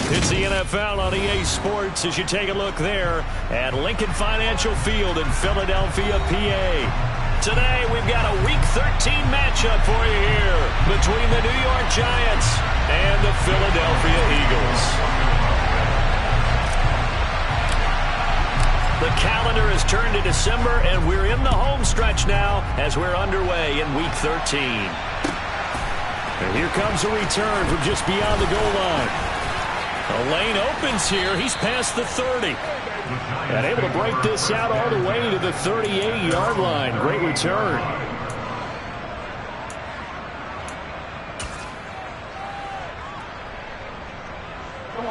It's the NFL on EA Sports as you take a look there at Lincoln Financial Field in Philadelphia, PA. Today we've got a Week 13 matchup for you here between the New York Giants and the Philadelphia Eagles. The calendar has turned to December, and we're in the home stretch now as we're underway in Week 13. And here comes a return from just beyond the goal line. The lane opens here. He's past the 30. And able to break this out all the way to the 38-yard line. Great return.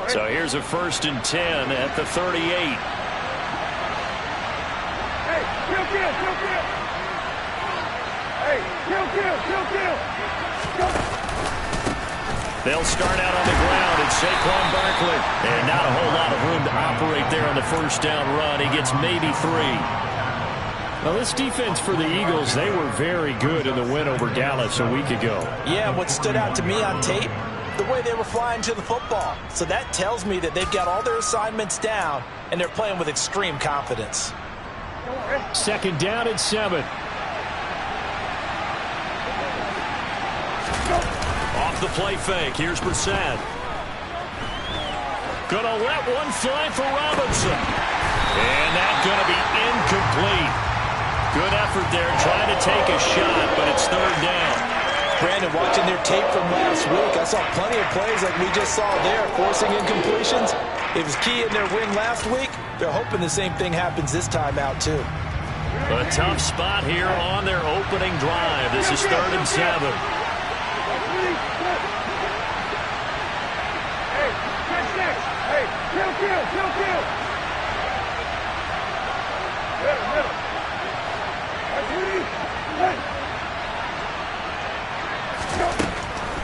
So here's a 1st and 10 at the 38. They'll start out on the ground. It's Saquon Barkley. And not a whole lot of room to operate there on the first down run. He gets maybe 3. Now, this defense for the Eagles, they were very good in the win over Dallas a week ago. Yeah, what stood out to me on tape, the way they were flying to the football. So that tells me that they've got all their assignments down, and they're playing with extreme confidence. 2nd down and 7. Off the play fake. Here's Brissett. Gonna let one fly for Robinson. And that's gonna be incomplete. Good effort there trying to take a shot, but it's 3rd down. Brandon, watching their tape from last week, I saw plenty of plays like we just saw there, forcing incompletions. It was key in their win last week. They're hoping the same thing happens this time out, too. A tough spot here on their opening drive. This is 3rd and 7.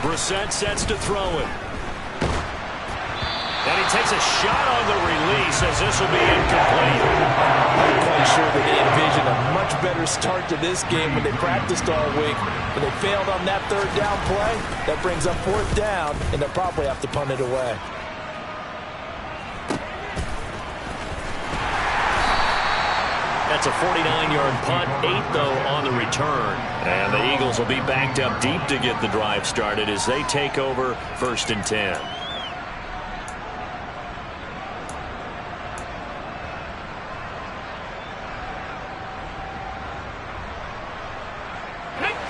Brissett sets to throw it. And he takes a shot on the release as this will be incomplete. I'm quite sure that they envisioned a much better start to this game when they practiced all week. When they failed on that 3rd down play, that brings up 4th down, and they'll probably have to punt it away. That's a 49-yard punt, 8 though on the return. And the Eagles will be backed up deep to get the drive started as they take over 1st and 10.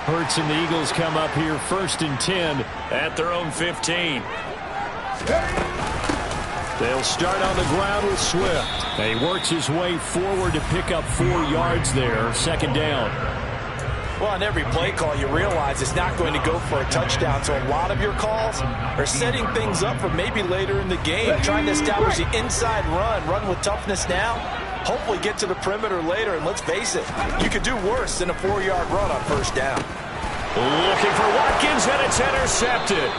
Hurts and the Eagles come up here 1st and 10 at their own 15. They'll start on the ground with Swift. And he works his way forward to pick up 4 yards there. 2nd down. Well, on every play call, you realize it's not going to go for a touchdown. So a lot of your calls are setting things up for maybe later in the game, trying to establish the inside run with toughness now. Hopefully get to the perimeter later, and let's face it, you could do worse than a 4-yard run on 1st down. Looking for Watkins, and it's intercepted.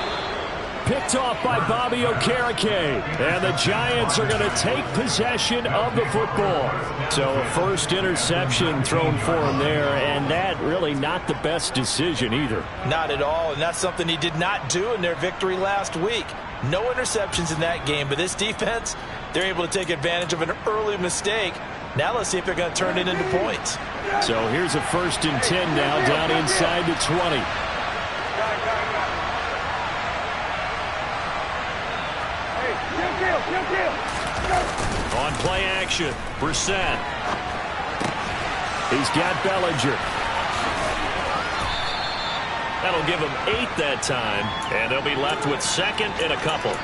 Picked off by Bobby Okereke. And the Giants are going to take possession of the football. So a 1st interception thrown for him there, and that really not the best decision either. Not at all, and that's something he did not do in their victory last week. No interceptions in that game, but this defense, they're able to take advantage of an early mistake. Now let's see if they're going to turn it into points. So here's a 1st and 10 now down inside the 20. On play action, Brissett. He's got Bellinger. That'll give him 8 that time, and they'll be left with 2nd and a couple.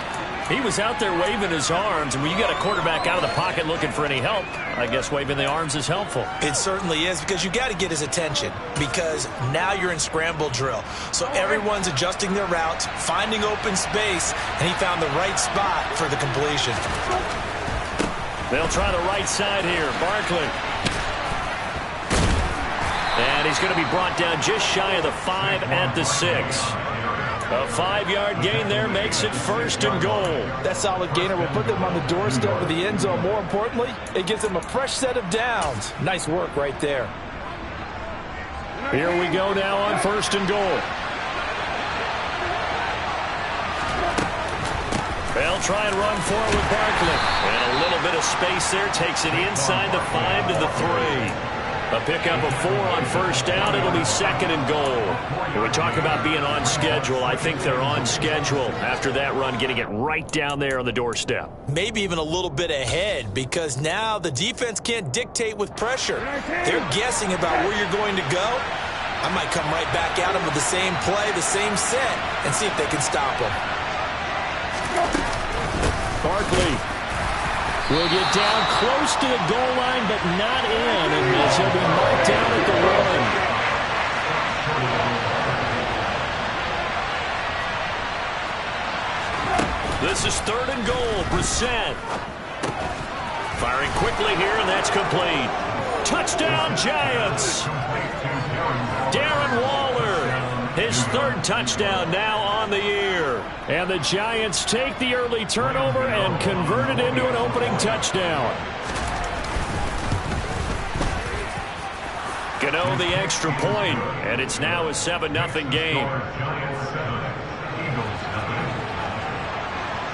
He was out there waving his arms, and when you got a quarterback out of the pocket looking for any help, I guess waving the arms is helpful. It certainly is, because you got to get his attention, because now you're in scramble drill. So everyone's adjusting their routes, finding open space, and he found the right spot for the completion. They'll try the right side here. Barkley. And he's going to be brought down just shy of the 5 at the 6. A 5-yard gain there makes it 1st and goal. That solid gainer will put them on the doorstep of the end zone. More importantly, it gives them a fresh set of downs. Nice work right there. Here we go now on 1st and goal. They'll They'll try and run for it with Barkley. And a little bit of space there. Takes it inside the 5 to the 3. A pickup of 4 on first down. It'll be 2nd and goal. When we talk about being on schedule, I think they're on schedule after that run, getting it right down there on the doorstep. Maybe even a little bit ahead, because now the defense can't dictate with pressure. They're guessing about where you're going to go. I might come right back at them with the same play, the same set, and see if they can stop them. Barkley will get down close to the goal line, but not in, and he'll be marked down at the 1. This is 3rd and goal. Brissett firing quickly here, and that's complete. Touchdown, Giants. Darren Waller, his 3rd touchdown now on the year. And the Giants take the early turnover and convert it into an opening touchdown. Gano the extra point, and it's now a 7-0 game.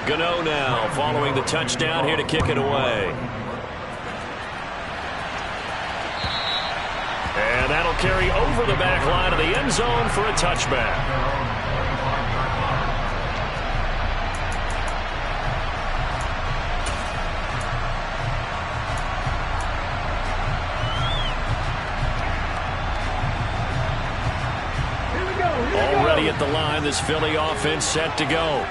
Gano now following the touchdown here to kick it away. And that'll carry over the back line of the end zone for a touchback. Already at the line, this Philly offense set to go.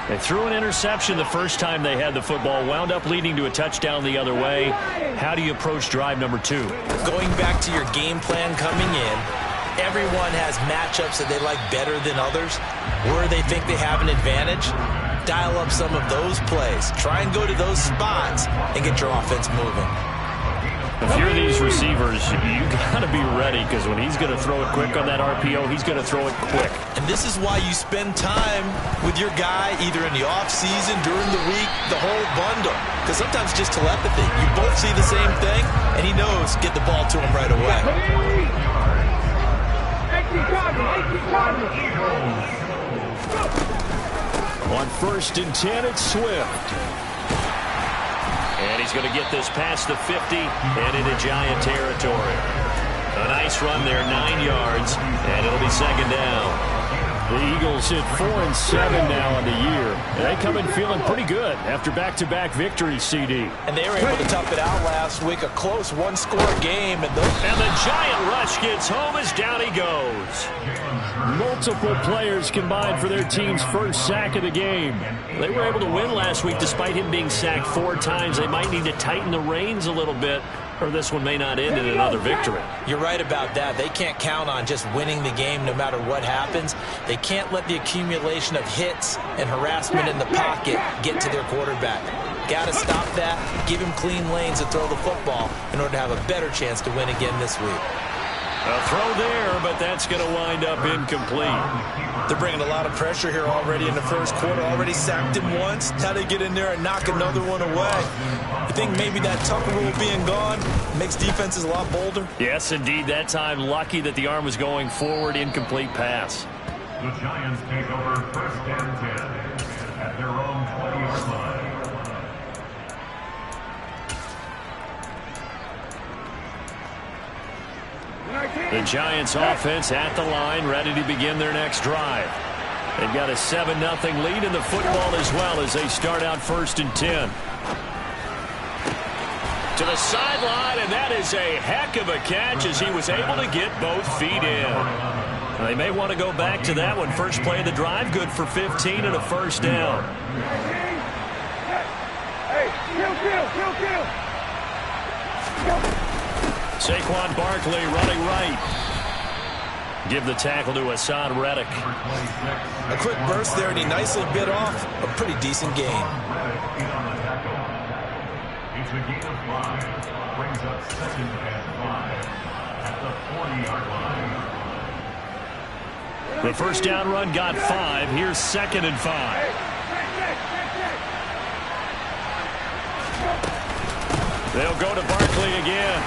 They threw an interception the first time they had the football, wound up leading to a touchdown the other way. How do you approach drive number 2? Going back to your game plan coming in, everyone has matchups that they like better than others. Where they think they have an advantage, dial up some of those plays. Try and go to those spots and get your offense moving. If you're these receivers, you got to be ready, because when he's going to throw it quick on that RPO, he's going to throw it quick. And this is why you spend time with your guy either in the offseason, during the week, the whole bundle. Because sometimes just telepathy. You both see the same thing, and he knows get the ball to him right away. On 1st and 10, it's Swift. And he's going to get this past the 50 and into Giant territory. A nice run there, 9 yards, and it'll be 2nd down. The Eagles hit 4-7 now on the year. And they come in feeling pretty good after back-to-back victories, CD. And they were able to tough it out last week, a close one-score game. And the Giant rush gets home as down he goes. Multiple players combined for their team's first sack of the game. They were able to win last week despite him being sacked 4 times. They might need to tighten the reins a little bit, or this one may not end in another victory. You're right about that. They can't count on just winning the game no matter what happens. They can't let the accumulation of hits and harassment in the pocket get to their quarterback. Got to stop that, give him clean lanes to throw the football in order to have a better chance to win again this week. A throw there, but that's going to wind up incomplete. They're bringing a lot of pressure here already in the first quarter. Already sacked him once. Now they get in there and knock another one away. You think maybe that Tucker rule being gone makes defenses a lot bolder? Yes, indeed. That time, lucky that the arm was going forward. Incomplete pass. The Giants take over 1st and 10 at their own 20-yard line. The Giants offense at the line, ready to begin their next drive. They've got a 7-0 lead in the football as well as they start out 1st and 10. To the sideline, and that is a heck of a catch as he was able to get both feet in. They may want to go back to that one. First play of the drive, good for 15 and a 1st down. Hey, kill. Saquon Barkley running right. Give the tackle to Hassan Reddick. A quick burst there, and he nicely bit off a pretty decent gain. It's a gain of 5. Brings up 2nd and 5 at the 40-yard line. The first down run got 5. Here's 2nd and 5. They'll go to Barkley again.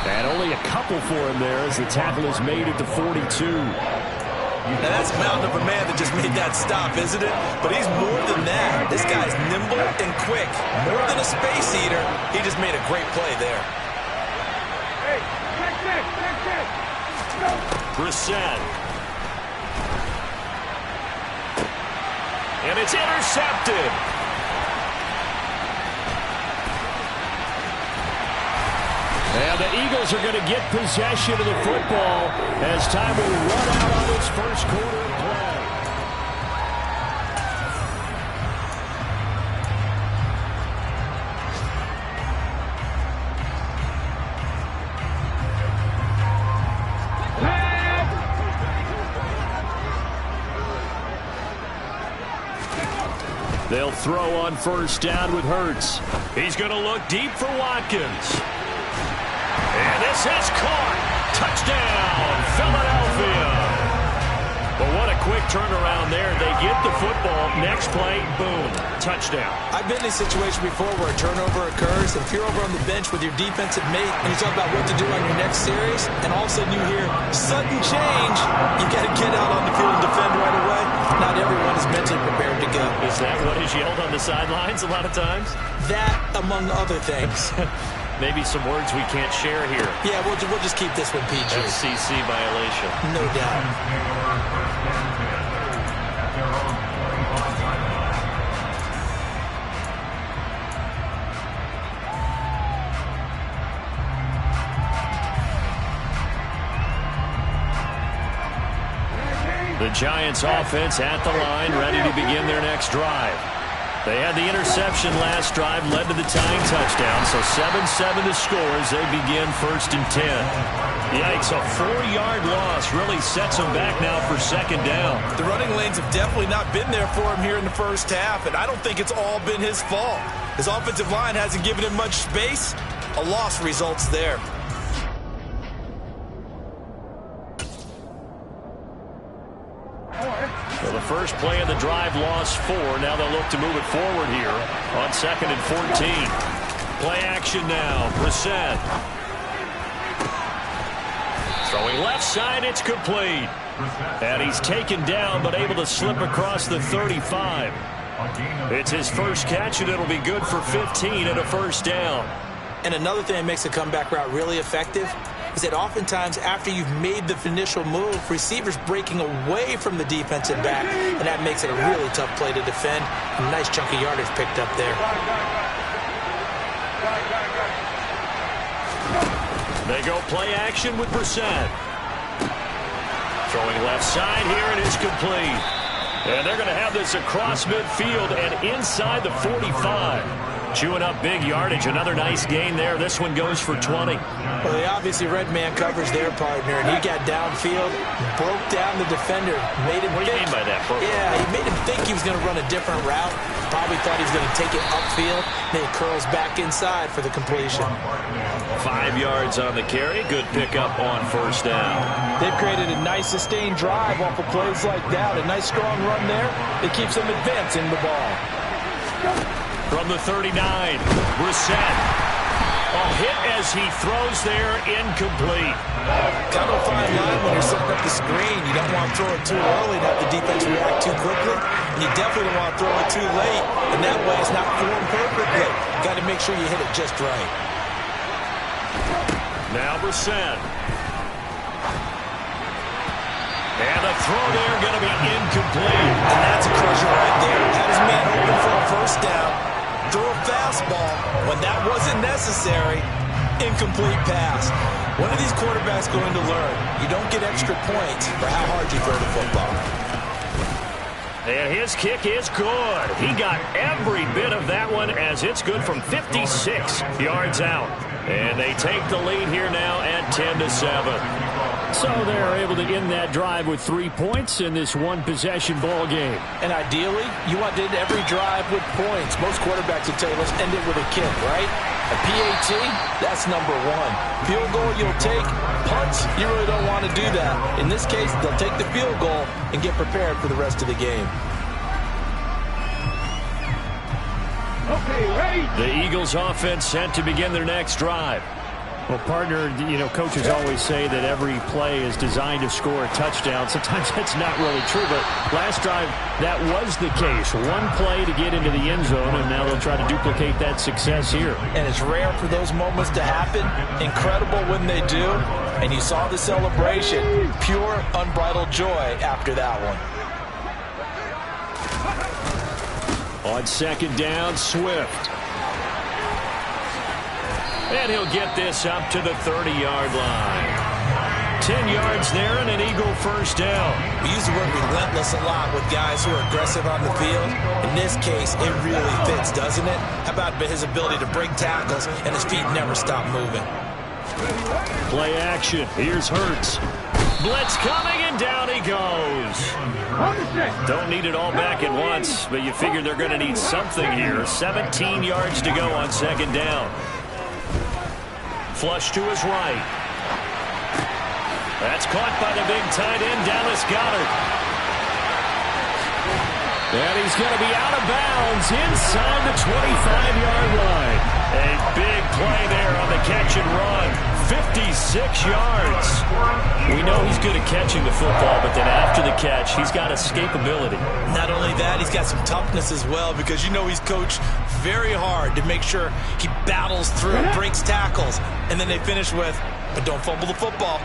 And only a couple for him there as the tackle is made at the 42. Now that's a mountain of a man that just made that stop, isn't it? But he's more than that. This guy's nimble and quick. More than a space eater. He just made a great play there. Brissett. And it's intercepted. And the Eagles are going to get possession of the football as time will run out on this first quarter of play. They'll throw on first down with Hurts. He's going to look deep for Watkins. And this is caught. Touchdown, Philadelphia. But what a quick turnaround there. They get the football. Next play, boom, touchdown. I've been in a situation before where a turnover occurs. If you're over on the bench with your defensive mate and you talk about what to do on your next series, and all of a sudden you hear sudden change, you got to get out on the field and defend right away. Not everyone is mentally prepared to go. Is that what is yelled on the sidelines a lot of times? That, among other things. Maybe some words we can't share here. Yeah, we'll just keep this one PG. FCC violation. No doubt. The Giants offense at the line, ready to begin their next drive. They had the interception last drive, led to the tying touchdown, so 7-7 to score as they begin 1st and 10. Yikes, a 4-yard loss really sets them back now for 2nd down. The running lanes have definitely not been there for him here in the first half, and I don't think it's all been his fault. His offensive line hasn't given him much space. A loss results there. So the first play of the drive lost 4. Now they'll look to move it forward here on 2nd and 14. Play action now. Brissett. Throwing left side, it's complete. And he's taken down but able to slip across the 35. It's his first catch and it'll be good for 15 and a 1st down. And another thing that makes a comeback route really effective is that oftentimes after you've made the initial move, receivers breaking away from the defensive back, and that makes it a really tough play to defend. A nice chunk of yardage picked up there. They go play action with Brissett. Throwing left side here, and it's complete. And they're going to have this across midfield and inside the 45. Chewing up big yardage. Another nice gain there. This one goes for 20. Well, they obviously red man covers their partner, and he got downfield, broke down the defender, made him What do you mean by that? Yeah, he made him think he was going to run a different route. Probably thought he was going to take it upfield. Then he curls back inside for the completion. 5 yards on the carry. Good pickup on 1st down. They've created a nice sustained drive off of plays like that. A nice strong run there. It keeps them advancing the ball. From the 39, Brissett. Hit as he throws there, incomplete. Kind of a fine line when you're setting up the screen. You don't want to throw it too early and have the defense react too quickly. And you definitely don't want to throw it too late. And that way it's not formed perfectly. Got to make sure you hit it just right. Now Brissett. And the throw there going to be incomplete. And that's a crusher right there. Had his man open for a 1st down. Throw a fastball when that wasn't necessary. Incomplete pass. When are these quarterbacks going to learn? You don't get extra points for how hard you throw the football. And his kick is good. He got every bit of that one as it's good from 56 yards out. And they take the lead here now at 10-7. So they're able to end that drive with 3 points in this one-possession ball game. And ideally, you want to end every drive with points. Most quarterbacks would tell you, let's end it with a kick, right? A PAT, that's number 1. Field goal you'll take. Punts, you really don't want to do that. In this case, they'll take the field goal and get prepared for the rest of the game. Okay, ready. The Eagles offense set to begin their next drive. Well, partner, coaches always say that every play is designed to score a touchdown. Sometimes that's not really true, but last drive, that was the case. One play to get into the end zone, and now they'll try to duplicate that success here. And it's rare for those moments to happen. Incredible when they do. And you saw the celebration. Pure, unbridled joy after that one. On second down, Swift. And he'll get this up to the 30-yard line. 10 yards there and an Eagle first down. We use the word relentless a lot with guys who are aggressive on the field. In this case, it really fits, doesn't it? How about his ability to break tackles and his feet never stop moving? Play action. Here's Hurts. Blitz coming, and down he goes. Don't need it all back at once, but you figure they're going to need something here. 17 yards to go on second down. Flush to his right. That's caught by the big tight end, Dallas Goedert. And he's going to be out of bounds inside the 25-yard line. A big play there on the catch and run. 56 yards. We know he's good at catching the football, but then after the catch, he's got escapability. Not only that, he's got some toughness as well, because he's coached very hard to make sure he battles through, breaks tackles, and then they finish with, but don't fumble the football.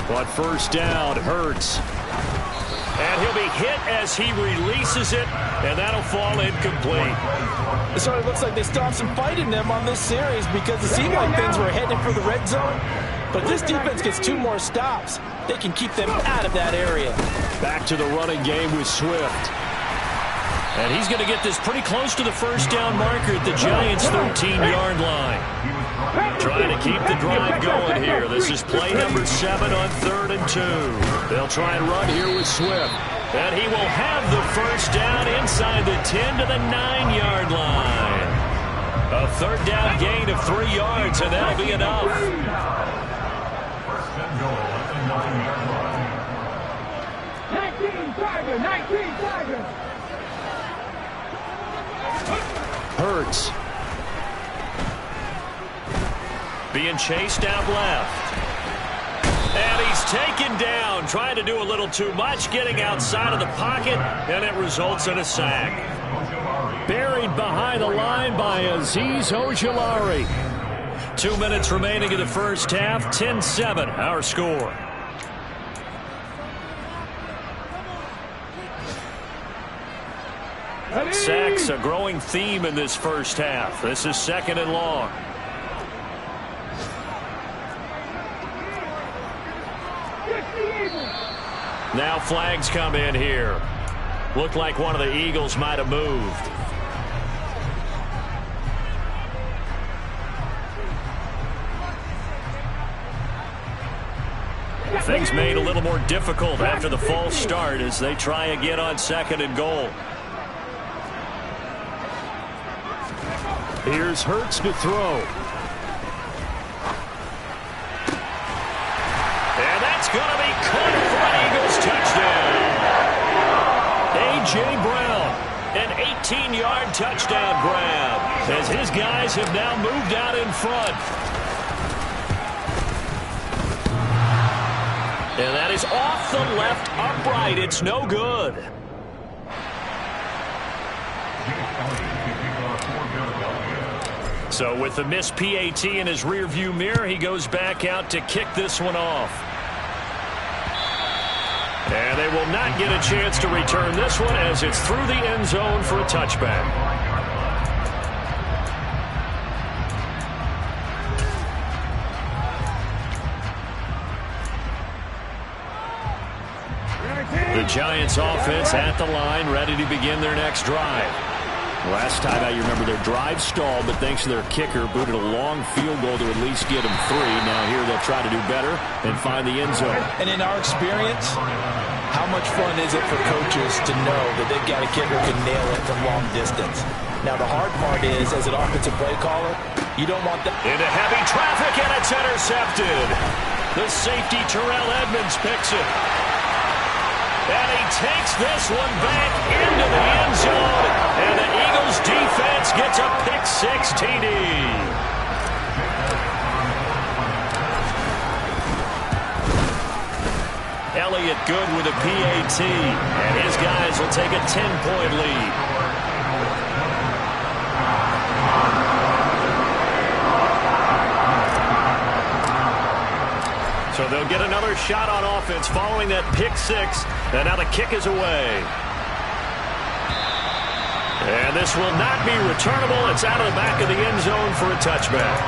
On first down, Hurts. And he'll be hit as he releases it, and that'll fall incomplete. It sort of looks like they stopped some fight in them on this series, because it seemed like things were heading for the red zone. But if this defense gets 2 more stops, they can keep them out of that area. Back to the running game with Swift. And he's going to get this pretty close to the first down marker at the Giants' 13-yard line. Trying to keep the drive going here. This is play number 7 on 3rd and 2. They'll try and run here with Swift. And he will have the first down inside the 10 to the 9-yard line. A 3rd down gain of 3 yards, and that'll be enough. First and goal at the 9-yard line. 19 Tigers. Hurts. Being chased out left. And he's taken down, trying to do a little too much, getting outside of the pocket, and it results in a sack. Buried behind the line by Azeez Ojulari. 2 minutes remaining in the first half, 10-7, our score. Sacks, a growing theme in this first half. This is 2nd and long. Now flags come in here. Looked like one of the Eagles might have moved. Things made a little more difficult after the false start as they try again on 2nd and goal. Here's Hurts to throw. And that's going to be caught for an Eagles touchdown. A.J. Brown, an 18-yard touchdown grab as his guys have now moved out in front. And that is off the left upright. It's no good. So with the missed PAT in his rearview mirror, he goes back out to kick this one off. And they will not get a chance to return this one as it's through the end zone for a touchback. The Giants offense at the line, ready to begin their next drive. Last time out, you remember their drive stalled, but thanks to their kicker, booted a long field goal to at least get them 3. Now here they'll try to do better and find the end zone. And in our experience, how much fun is it for coaches to know that they've got a kicker who can nail it from long distance? Now the hard part is, as an offensive play caller, you don't want that. Into heavy traffic, and it's intercepted. The safety, Terrell Edmunds, picks it. And he takes this one back into the end zone. And the Eagles defense gets a pick-six TD. Elliott good with a PAT. And his guys will take a 10-point lead. So they'll get another shot on offense following that pick-six. And now the kick is away. And this will not be returnable. It's out of the back of the end zone for a touchback.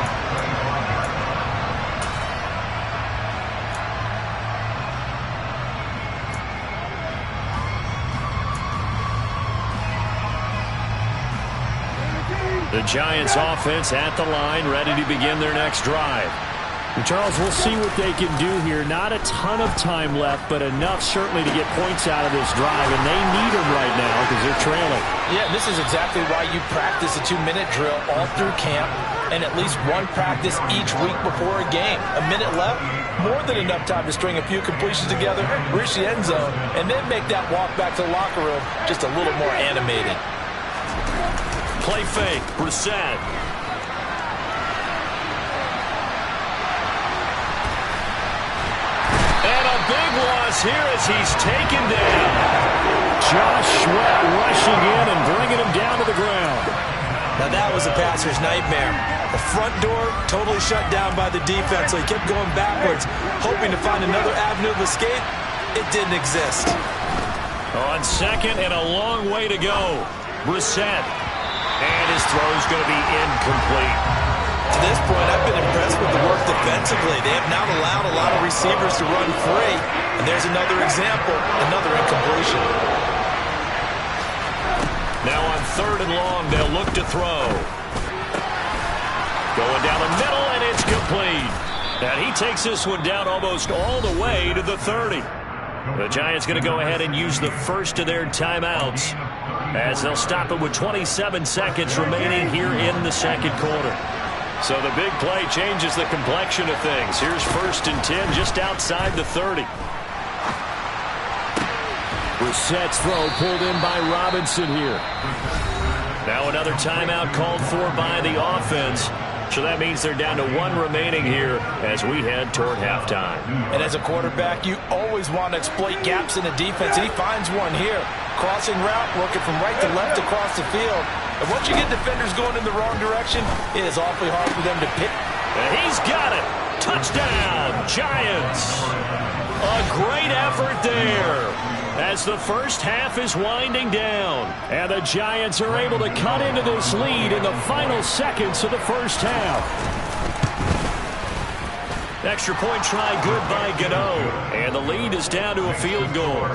The Giants offense at the line, ready to begin their next drive. And Charles, we'll see what they can do here. Not a ton of time left, but enough certainly to get points out of this drive, and they need them right now because they're trailing. Yeah, this is exactly why you practice a 2-minute drill all through camp and at least one practice each week before a game. A minute left, more than enough time to string a few completions together, reach the end zone, and then make that walk back to the locker room just a little more animated. Play fake, Brissett. Big loss here as he's taken down. Josh Sweat rushing in and bringing him down to the ground. Now that was a passer's nightmare. The front door totally shut down by the defense, so he kept going backwards, hoping to find another avenue of escape. It didn't exist. On second and a long way to go. Brissett. And his throw's going to be incomplete. To this point, I've been impressed with the work defensively. They have not allowed a lot of receivers to run free. And there's another example, another incompletion. Now on third and long, they'll look to throw. Going down the middle, and it's complete. And he takes this one down almost all the way to the 30. The Giants going to go ahead and use the first of their timeouts as they'll stop it with 27 seconds remaining here in the second quarter. So the big play changes the complexion of things. Here's 1st and 10 just outside the 30. Brissett's throw pulled in by Robinson here. Now another timeout called for by the offense. So that means they're down to one remaining here as we head toward halftime. And as a quarterback, you always want to exploit gaps in the defense, and he finds one here. Crossing route, working from right to left across the field. And once you get defenders going in the wrong direction, it is awfully hard for them to pick. And he's got it. Touchdown, Giants. A great effort there as the first half is winding down. And the Giants are able to cut into this lead in the final seconds of the first half. Extra point try good by Gano. And the lead is down to a field goal.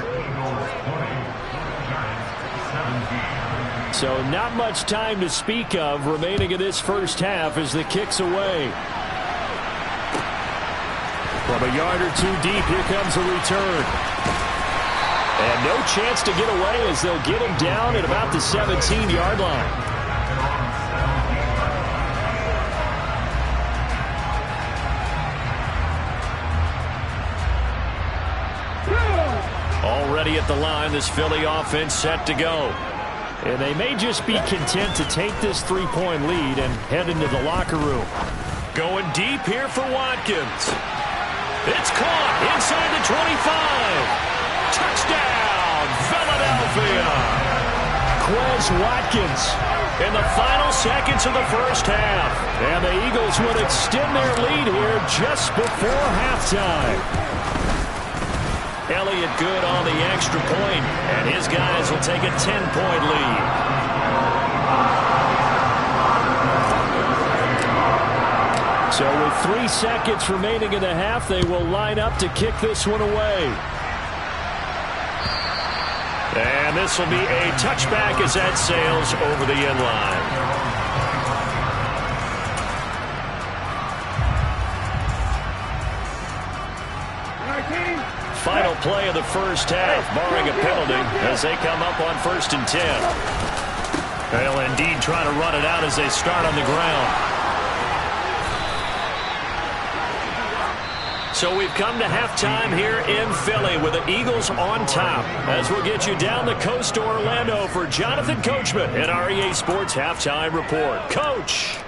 So not much time to speak of remaining in this first half as the kick's away. From a yard or two deep, here comes a return. And no chance to get away as they'll get him down at about the 17-yard line. Already at the line, this Philly offense set to go. And they may just be content to take this 3-point lead and head into the locker room. Going deep here for Watkins. It's caught inside the 25. Touchdown, Philadelphia. Quez Watkins in the final seconds of the first half. And the Eagles will extend their lead here just before halftime. Elliott good on the extra point, and his guys will take a 10-point lead. So with 3 seconds remaining in the half, they will line up to kick this one away. And this will be a touchback as that sails over the end line. Final play of the first half, barring a penalty, as they come up on 1st and 10. They'll indeed try to run it out as they start on the ground. So we've come to halftime here in Philly with the Eagles on top. As we'll get you down the coast to Orlando for Jonathan Coachman at our EA Sports Halftime Report. Coach.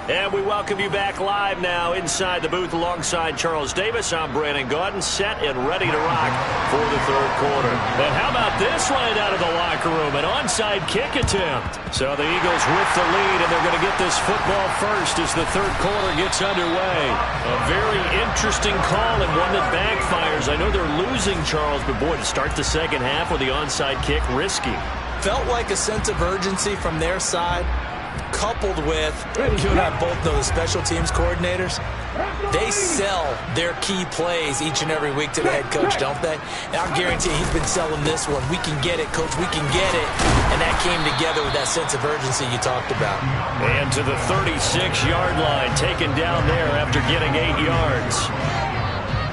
And we welcome you back live now inside the booth alongside Charles Davis. I'm Brandon Gaudin, set and ready to rock for the third quarter. And how about this right out of the locker room? An onside kick attempt. So the Eagles with the lead, and they're going to get this football first as the third quarter gets underway. A very interesting call and one that backfires. I know they're losing, Charles, but boy, to start the second half with the onside kick, risky. Felt like a sense of urgency from their side, coupled with, you and I both know the special teams coordinators, they sell their key plays each and every week to the head coach, don't they? And I guarantee he's been selling this one. We can get it, coach, we can get it. And that came together with that sense of urgency you talked about. And to the 36-yard line, taken down there after getting 8 yards.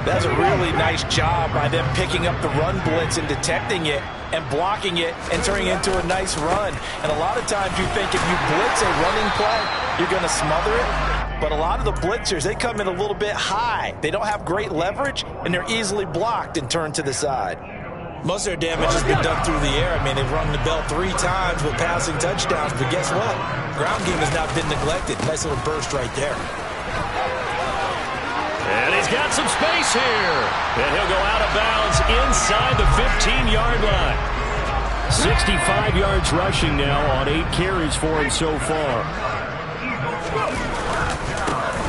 That's a really nice job by them picking up the run blitz and detecting it and blocking it and turning it into a nice run. And a lot of times you think if you blitz a running play, you're going to smother it. But a lot of the blitzers, they come in a little bit high. They don't have great leverage, and they're easily blocked and turned to the side. Most of their damage has been done through the air. I mean, they've rung the bell 3 times with passing touchdowns. But guess what? Ground game has not been neglected. Nice little burst right there. And he's got some space here. And he'll go out of bounds inside the 15-yard line. 65 yards rushing now on 8 carries for him so far.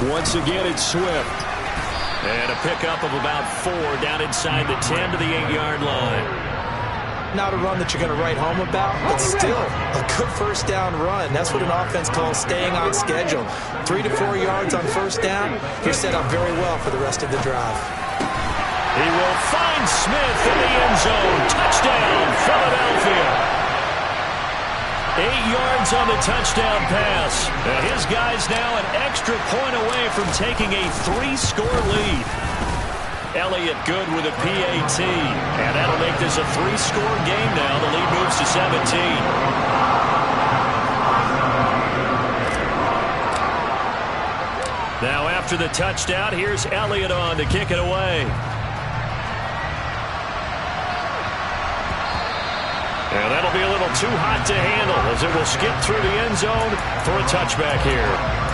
Once again, it's Swift. And a pickup of about 4 down inside the 10 to the 8-yard line. Not a run that you're going to write home about, but still a good first down run. That's what an offense calls staying on schedule. 3 to 4 yards on first down. You're set up very well for the rest of the drive. He will find Smith in the end zone. Touchdown, Philadelphia. 8 yards on the touchdown pass. And his guy's now an extra point away from taking a 3-score lead. Elliott good with a PAT. And that'll make this a 3-score game now. The lead moves to 17. Now after the touchdown, here's Elliott on to kick it away. And that'll be a little too hot to handle as it will skip through the end zone for a touchback here.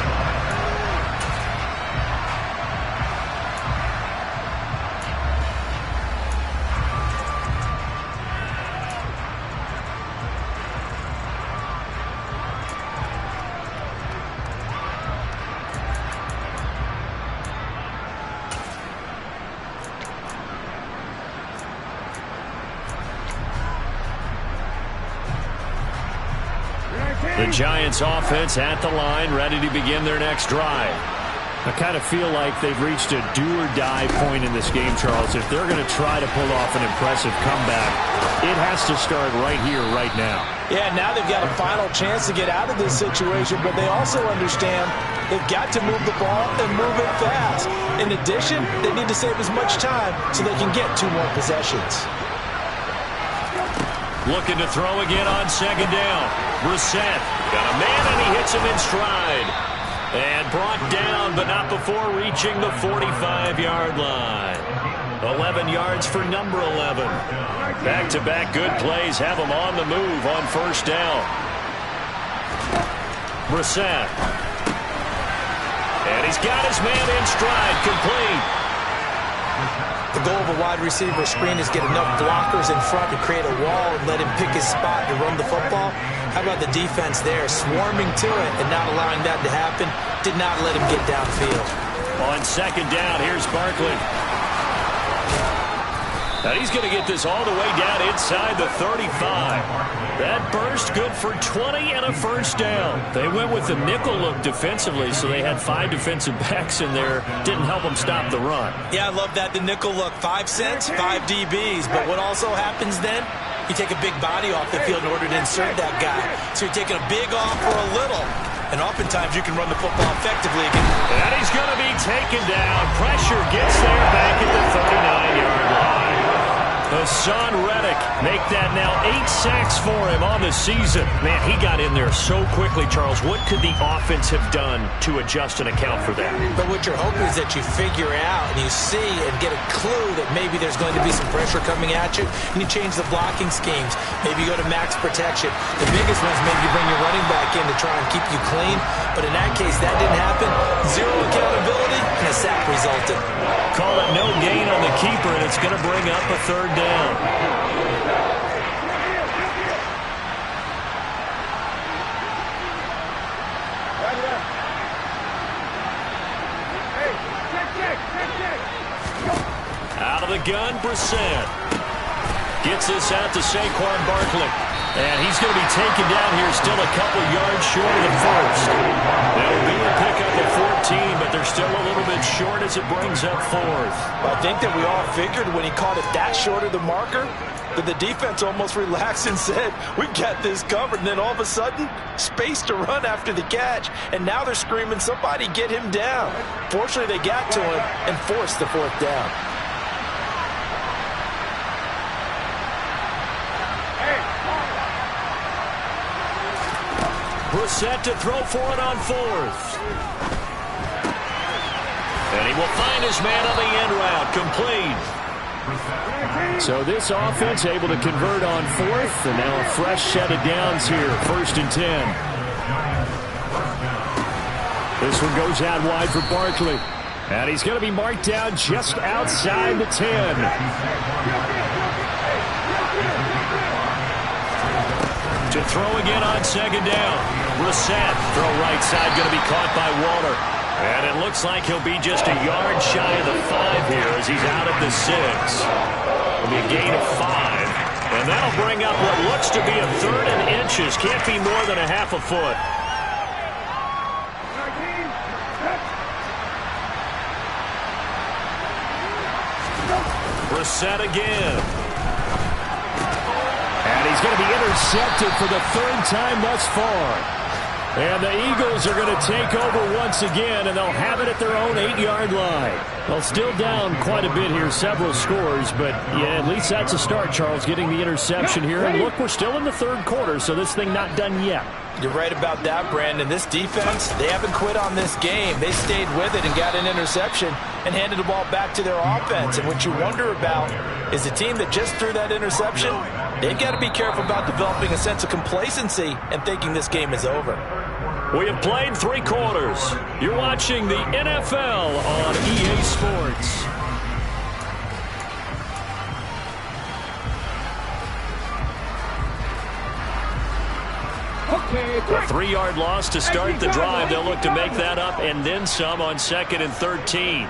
The Giants offense at the line, ready to begin their next drive. I kind of feel like they've reached a do-or-die point in this game, Charles. If they're going to try to pull off an impressive comeback, it has to start right here, right now. Yeah, now they've got a final chance to get out of this situation, but they also understand they've got to move the ball and move it fast. In addition, they need to save as much time so they can get 2 more possessions. Looking to throw again on second down. Brissett got a man, and he hits him in stride. And brought down, but not before reaching the 45-yard line. 11 yards for number 11. Back-to-back good plays have him on the move on first down. Brissett. And he's got his man in stride, complete. The goal of a wide receiver screen is get enough blockers in front to create a wall and let him pick his spot to run the football. How about the defense there, swarming to it and not allowing that to happen? Did not let him get downfield. On second down, here's Barkley. Now he's going to get this all the way down inside the 35. That burst good for 20 and a first down. They went with the nickel look defensively, so they had 5 defensive backs in there. Didn't help them stop the run. Yeah, I love that, the nickel look. 5 cents, 5 DBs. But what also happens then, you take a big body off the field in order to insert that guy. So you're taking a big off for a little. and oftentimes you can run the football effectively again. And he's going to be taken down. Pressure gets there back at the 39-yard line. Hassan Reddick make that now 8 sacks for him on the season. Man, he got in there so quickly, Charles. What could the offense have done to adjust and account for that? But what you're hoping is that you figure out and you see and get a clue that maybe there's going to be some pressure coming at you, and you change the blocking schemes. Maybe you go to max protection. The biggest one is maybe you bring your running back in to try and keep you clean. But in that case, that didn't happen. Zero accountability, and a sack resulted. Call it no gain on the keeper, and it's going to bring up a 3rd down. Out of the gun, Brissett. Gets this out to Saquon Barkley. And he's going to be taken down here still a couple yards short of the first. That'll be a pickup of 14, but they're still a little bit short as it brings up 4th. I think that we all figured when he caught it that short of the marker that the defense almost relaxed and said, we got this covered. And then all of a sudden, space to run after the catch. And now they're screaming, somebody get him down. Fortunately, they got to him and forced the 4th down. Brissett to throw for it on 4th. And he will find his man on the end route, complete. So this offense able to convert on 4th, and now a fresh set of downs here, 1st and 10. This one goes out wide for Barkley. And he's going to be marked down just outside the 10. To throw again on 2nd down. Brissett, throw right side, going to be caught by Waller. And it looks like he'll be just a yard shy of the 5 here as he's out at the 6. It'll be a gain of 5. And that'll bring up what looks to be a 3rd and inches. Can't be more than a half a foot. Brissett again. And he's going to be intercepted for the 3rd time thus far. And the Eagles are going to take over once again, and they'll have it at their own 8-yard line. Well, still down quite a bit here, several scores, but yeah, at least that's a start, Charles, getting the interception here. And look, we're still in the 3rd quarter, so this thing not done yet. You're right about that, Brandon. This defense, they haven't quit on this game. They stayed with it and got an interception and handed the ball back to their offense. And what you wonder about is the team that just threw that interception, they've got to be careful about developing a sense of complacency and thinking this game is over. We have played 3 quarters. You're watching the NFL on EA Sports. A 3-yard loss to start the drive. They'll look to make that up and then some on 2nd and 13.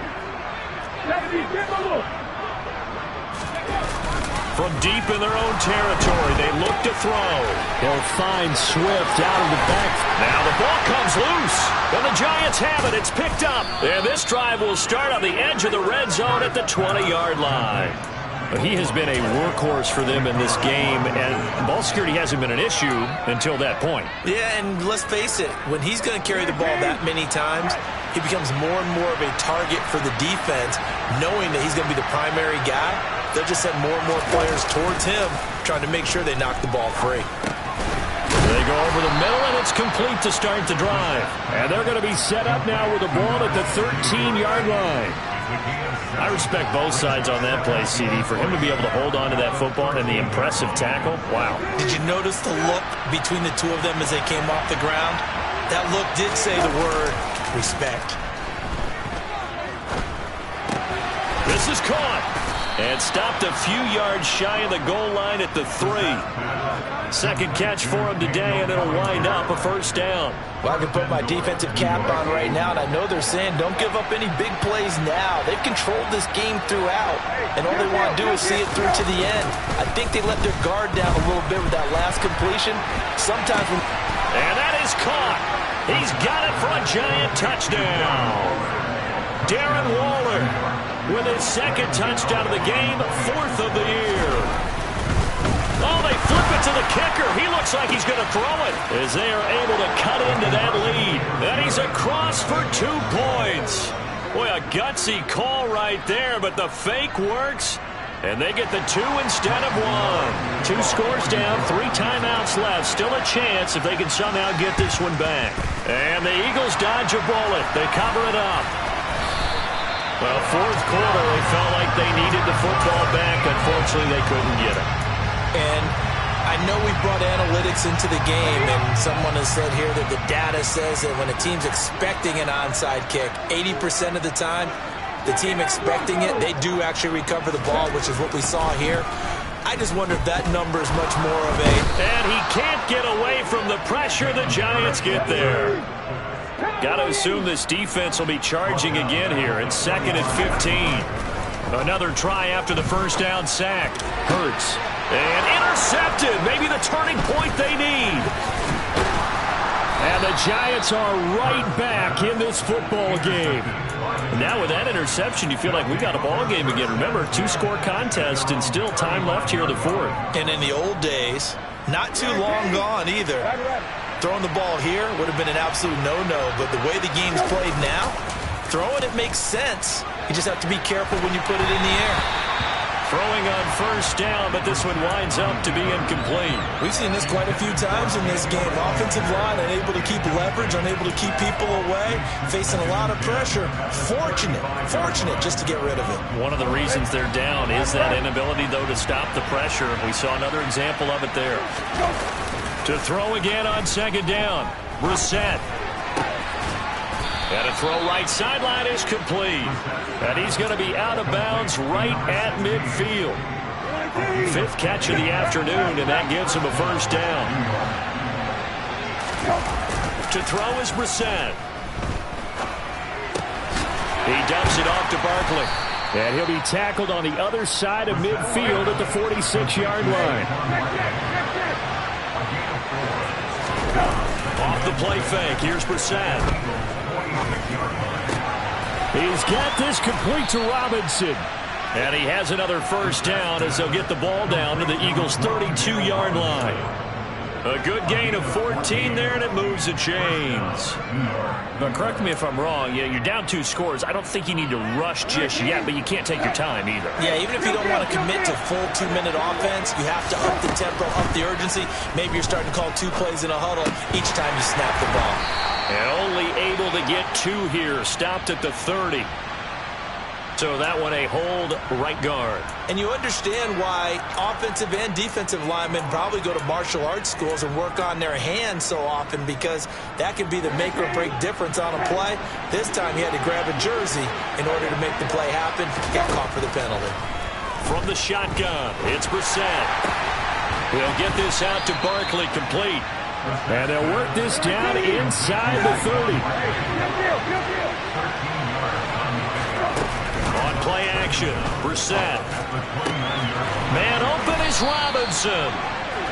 From deep in their own territory, they look to throw. They'll find Swift out of the back. Now the ball comes loose, and the Giants have it. It's picked up. And this drive will start on the edge of the red zone at the 20-yard line. He has been a workhorse for them in this game, and ball security hasn't been an issue until that point. Yeah, and let's face it, when he's going to carry the ball that many times, he becomes more and more of a target for the defense, knowing that he's going to be the primary guy. They'll just send more and more players towards him, trying to make sure they knock the ball free. They go over the middle, and it's complete to start the drive. And they're going to be set up now with the ball at the 13-yard line. I respect both sides on that play, CD. For him to be able to hold on to that football and the impressive tackle, wow. Did you notice the look between the two of them as they came off the ground? That look did say the word respect. This is caught and stopped a few yards shy of the goal line at the 3. Second catch for him today, and it'll wind up a first down. Well, I can put my defensive cap on right now, and I know they're saying don't give up any big plays now. They've controlled this game throughout, and all they want to do is see it through to the end. I think they let their guard down a little bit with that last completion. Sometimes when... And that is caught. He's got it for a Giant touchdown. Darren Waller with his second touchdown of the game, 4th of the year. Oh, they flip it to the kicker. He looks like he's going to throw it as they are able to cut into that lead. And he's across for 2 points. Boy, a gutsy call right there, but the fake works. And they get the 2 instead of 1. 2 scores down, 3 timeouts left. Still a chance if they can somehow get this one back. And the Eagles dodge a bullet. They cover it up. Well, fourth quarter, they felt like they needed the football back. Unfortunately, they couldn't get it. And I know we brought analytics into the game, and someone has said here that the data says that when a team's expecting an onside kick, 80% of the time, the team expecting it, they do actually recover the ball, which is what we saw here. I just wonder if that number is much more of a... And he can't get away from the pressure. The Giants get there. Got to assume this defense will be charging again here. It's 2nd and 15. Another try after the first down sack. Hurts. And intercepted. Maybe the turning point they need. And the Giants are right back in this football game. Now with that interception, you feel like we got a ball game again. Remember, 2-score contest and still time left here in the 4th. And in the old days, not too long gone either. Throwing the ball here would have been an absolute no-no, but the way the game's played now, throwing it makes sense. You just have to be careful when you put it in the air. Throwing on first down, but this one winds up to be incomplete. We've seen this quite a few times in this game. Offensive line unable to keep leverage, unable to keep people away, facing a lot of pressure. Fortunate just to get rid of it. One of the reasons they're down is that inability, though, to stop the pressure. We saw another example of it there. To throw again on 2nd down. Brissett. And a throw right sideline is complete. And he's going to be out of bounds right at midfield. 5th catch of the afternoon, and that gives him a first down. To throw is Brissett. He dumps it off to Barkley. And he'll be tackled on the other side of midfield at the 46-yard line. Off the play fake. Here's Brissett. He's got this complete to Robinson. And he has another first down as they'll get the ball down to the Eagles' 32-yard line. A good gain of 14 there, and it moves the chains. But correct me if I'm wrong. Yeah, you're down 2 scores. I don't think you need to rush just yet, but you can't take your time either. Yeah, even if you don't want to commit to full 2-minute offense, you have to up the tempo, up the urgency. Maybe you're starting to call 2 plays in a huddle each time you snap the ball. And only able to get 2 here. Stopped at the 30. So that one a hold right guard. And you understand why offensive and defensive linemen probably go to martial arts schools and work on their hands so often, because that could be the make or break difference on a play. This time he had to grab a jersey in order to make the play happen. Got caught for the penalty. From the shotgun, it's Brissett. He'll get this out to Barkley, complete. And they'll work this down inside the 30. On play action, Brissett. Man open is Robinson.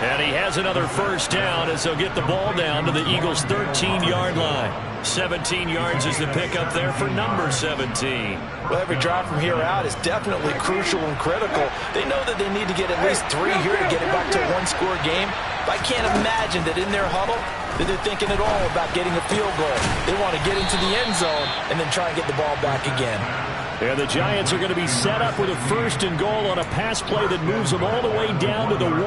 And he has another first down as they'll get the ball down to the Eagles' 13-yard line. 17 yards is the pickup there for number 17. Well, every drive from here out is definitely crucial and critical. They know that they need to get at least 3 here to get it back to a 1-score game. But I can't imagine that in their huddle that they're thinking at all about getting a field goal. They want to get into the end zone and then try and get the ball back again. Yeah, the Giants are going to be set up with a 1st and goal on a pass play that moves them all the way down to the 1.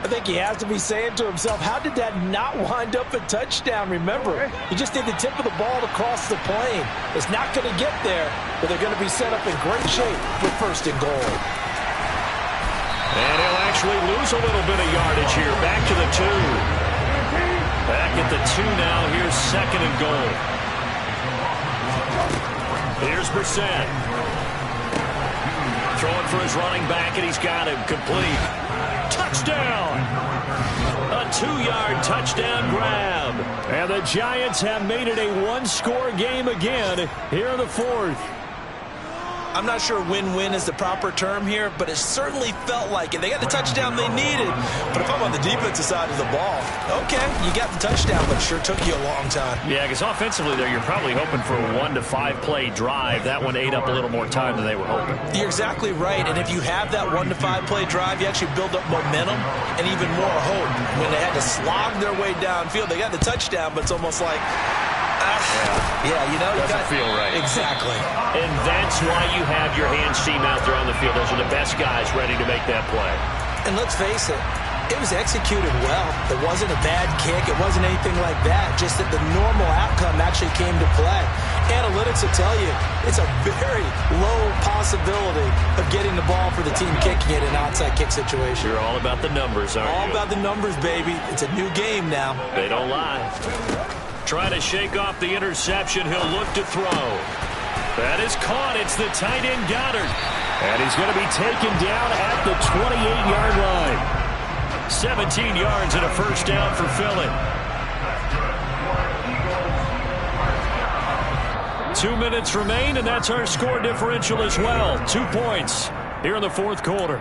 I think he has to be saying to himself, how did that not wind up a touchdown? Remember, he just did the tip of the ball to cross the plane. It's not going to get there, but they're going to be set up in great shape for 1st and goal. And he'll actually lose a little bit of yardage here. Back to the 2. Back at the 2 now. Here's 2nd and goal. Here's Brissett. Throwing for his running back, and he's got him complete. Touchdown! A 2-yard touchdown grab. And the Giants have made it a 1-score game again here in the 4th. I'm not sure win-win is the proper term here, but it certainly felt like it. They got the touchdown they needed. But if I'm on the defensive side of the ball, okay, you got the touchdown, but it sure took you a long time. Yeah, because offensively there, you're probably hoping for a 1 to 5 play drive. That one ate up a little more time than they were hoping. You're exactly right, and if you have that 1 to 5 play drive, you actually build up momentum and even more hope. When they had to slog their way downfield, they got the touchdown, but it's almost like, you know, doesn't feel right. Exactly. And that's why you have your hands team out there on the field. Those are the best guys ready to make that play. And let's face it, it was executed well. It wasn't a bad kick. It wasn't anything like that. Just that the normal outcome actually came to play. Analytics will tell you it's a very low possibility of getting the ball for the team kicking it in an onside kick situation. You're all about the numbers, aren't you? All about the numbers, baby. It's a new game now. They don't lie. Trying to shake off the interception. He'll look to throw. That is caught. It's the tight end Goddard. And he's going to be taken down at the 28-yard line. 17 yards and a first down for Philly. 2 minutes remain, and that's our score differential as well. 2 points here in the fourth quarter.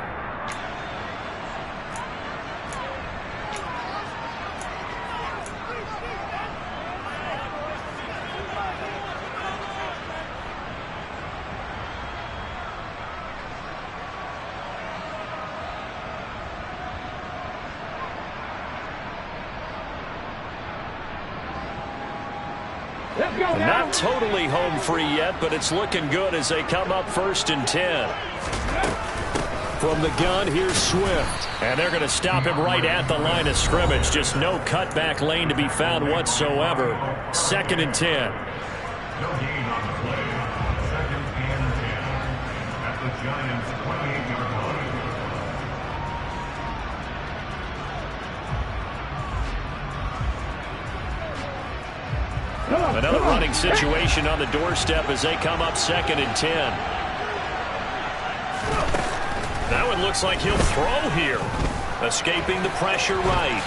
Not totally home free yet, but it's looking good as they come up 1st and 10. From the gun, here's Swift. And they're going to stop him right at the line of scrimmage. Just no cutback lane to be found whatsoever. 2nd and 10. No gain on the play. 2nd and 10 at the Giants' 28-yard line. Another running situation on the doorstep as they come up 2nd and 10. That one looks like he'll throw here. Escaping the pressure right.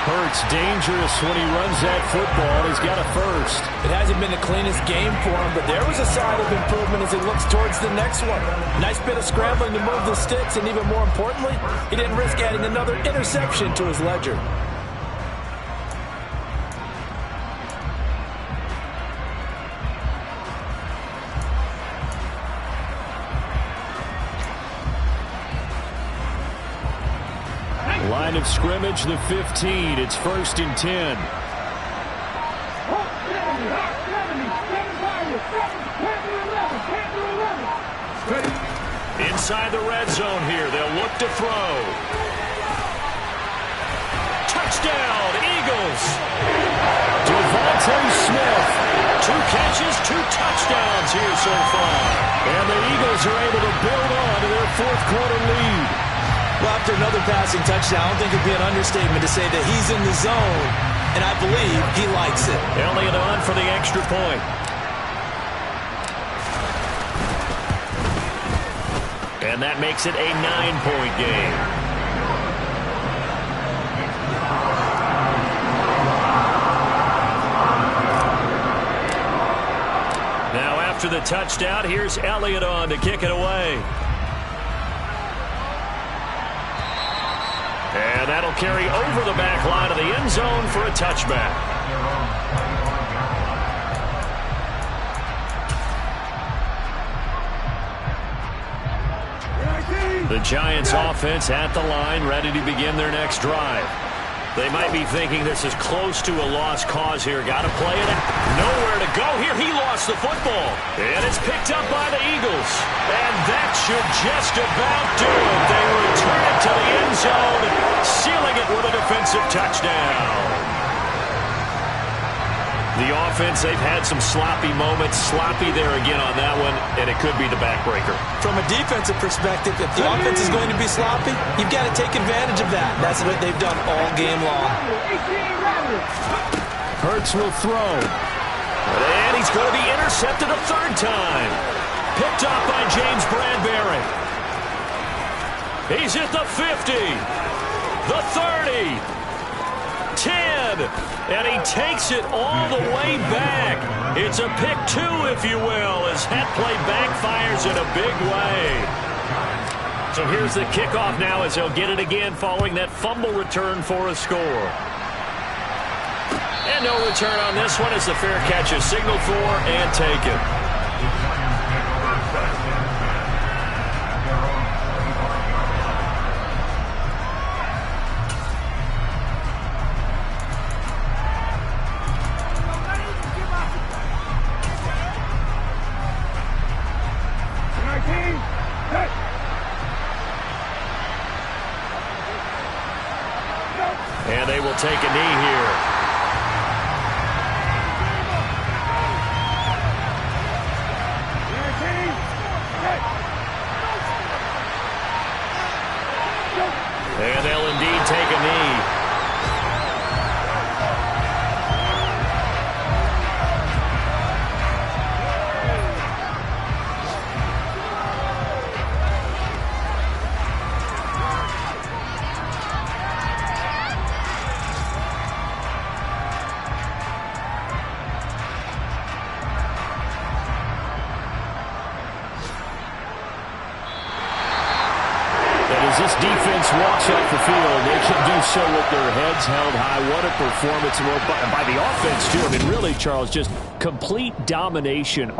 Hurts dangerous when he runs that football. He's got a first. It hasn't been the cleanest game for him, but there was a sign of improvement as he looks towards the next one. Nice bit of scrambling to move the sticks, and even more importantly, he didn't risk adding another interception to his ledger. Line of scrimmage, the 15. It's 1st and 10. Inside the red zone here. They'll look to throw. Touchdown, Eagles. Devontae Smith. 2 catches, 2 touchdowns here so far. And the Eagles are able to build on to their fourth quarter lead. Well, after another passing touchdown, I don't think it'd be an understatement to say that he's in the zone, and I believe he likes it. Elliott on for the extra point. And that makes it a 9-point game. Now after the touchdown, here's Elliott on to kick it away. And that'll carry over the back line of the end zone for a touchback. The Giants offense at the line, ready to begin their next drive. They might be thinking this is close to a lost cause here. Got to play it out. Nowhere to go here. He lost the football. And it's picked up by the Eagles. And that should just about do it. They return it to the end zone, sealing it with a defensive touchdown. The offense, they've had some sloppy moments. Sloppy there again on that one, and it could be the backbreaker. From a defensive perspective, if the offense is going to be sloppy, you've got to take advantage of that. That's what they've done all game long. Hurts will throw. And he's going to be intercepted a 3rd time. Picked off by James Bradbury. He's at the 50. The 30. 10. And he takes it all the way back. It's a pick 2, if you will, as that play backfires in a big way. So here's the kickoff now as he'll get it again following that fumble return for a score. And no return on this one as the fair catch is signaled for and taken. And they will take a knee here. And they'll indeed take a knee. As this defense walks off the field, they can do so with their heads held high. What a performance by the offense, too. I mean, really, Charles, just complete domination on